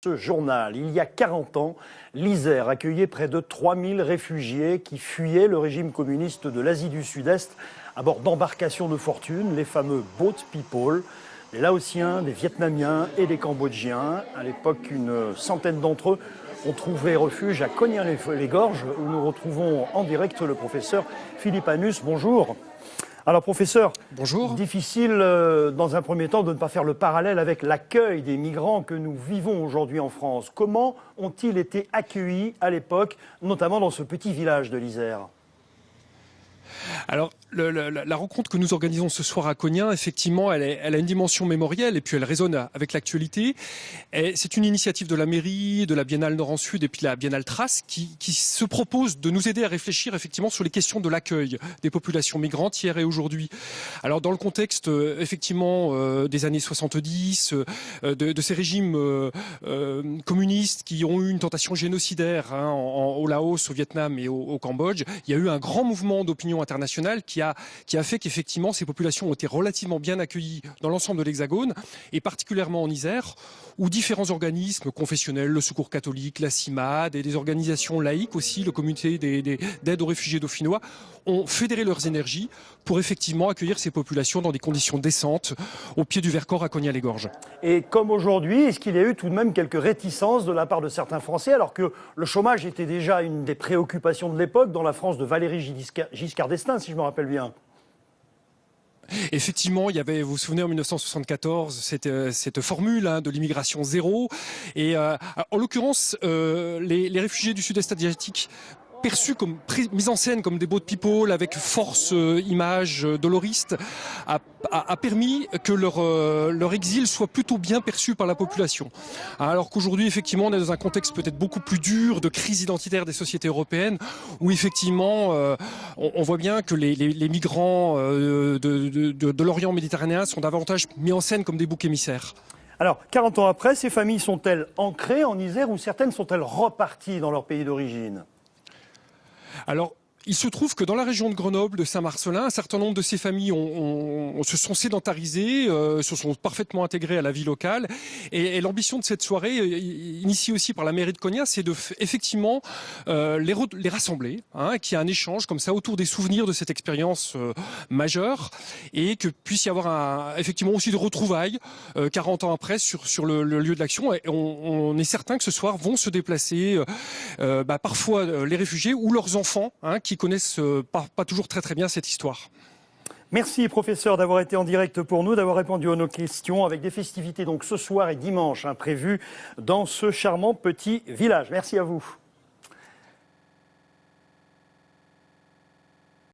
Ce journal, il y a 40 ans, l'Isère accueillait près de 3000 réfugiés qui fuyaient le régime communiste de l'Asie du Sud-Est à bord d'embarcations de fortune, les fameux boat people, des Laotiens, des Vietnamiens et des Cambodgiens. À l'époque, une centaine d'entre eux ont trouvé refuge à Cognat-les-Gorges, où nous retrouvons en direct le professeur Philippe Annus. Bonjour. Alors professeur, bonjour. Difficile dans un premier temps de ne pas faire le parallèle avec l'accueil des migrants que nous vivons aujourd'hui en France. Comment ont-ils été accueillis à l'époque, notamment dans ce petit village de l'Isère ? Alors, la rencontre que nous organisons ce soir à Cognat, effectivement, elle a une dimension mémorielle et puis elle résonne avec l'actualité. C'est une initiative de la mairie, de la Biennale Nord en Sud et puis la Biennale Trace qui se propose de nous aider à réfléchir effectivement sur les questions de l'accueil des populations migrantes hier et aujourd'hui. Alors, dans le contexte effectivement des années 70, de ces régimes communistes qui ont eu une tentation génocidaire au Laos, au Vietnam et au Cambodge, il y a eu un grand mouvement d'opinion internationale qui a fait qu'effectivement ces populations ont été relativement bien accueillies dans l'ensemble de l'Hexagone et particulièrement en Isère où différents organismes confessionnels, le Secours catholique, la CIMAD et des organisations laïques aussi, le comité d'aide aux réfugiés dauphinois ont fédéré leurs énergies pour effectivement accueillir ces populations dans des conditions décentes au pied du Vercors à Cognat-les-Gorges. Et comme aujourd'hui, est-ce qu'il y a eu tout de même quelques réticences de la part de certains Français alors que le chômage était déjà une des préoccupations de l'époque dans la France de Valéry Giscard d'Estaing, si je me rappelle bien? Effectivement, il y avait, vous vous souvenez, en 1974, cette formule de l'immigration zéro. Et en l'occurrence, les réfugiés du Sud-Est asiatique perçus comme mis en scène comme des boat people avec force image doloriste a permis que leur exil soit plutôt bien perçu par la population. Alors qu'aujourd'hui, effectivement, on est dans un contexte peut-être beaucoup plus dur de crise identitaire des sociétés européennes où effectivement on voit bien que les migrants de l'Orient méditerranéen sont davantage mis en scène comme des boucs émissaires. Alors, 40 ans après, ces familles sont-elles ancrées en Isère ou certaines sont-elles reparties dans leur pays d'origine ? Alors, il se trouve que dans la région de Grenoble, de Saint-Marcelin, un certain nombre de ces familles se sont sédentarisées, se sont parfaitement intégrées à la vie locale. Et l'ambition de cette soirée, initiée aussi par la mairie de Cognat, c'est de effectivement les rassembler, qu'il y ait un échange comme ça autour des souvenirs de cette expérience majeure et que puisse y avoir effectivement aussi de retrouvailles 40 ans après sur le lieu de l'action. Et on est certain que ce soir vont se déplacer parfois les réfugiés ou leurs enfants qui connaissent pas toujours très bien cette histoire. Merci professeur d'avoir été en direct pour nous, d'avoir répondu à nos questions avec des festivités donc ce soir et dimanche prévues dans ce charmant petit village. Merci à vous.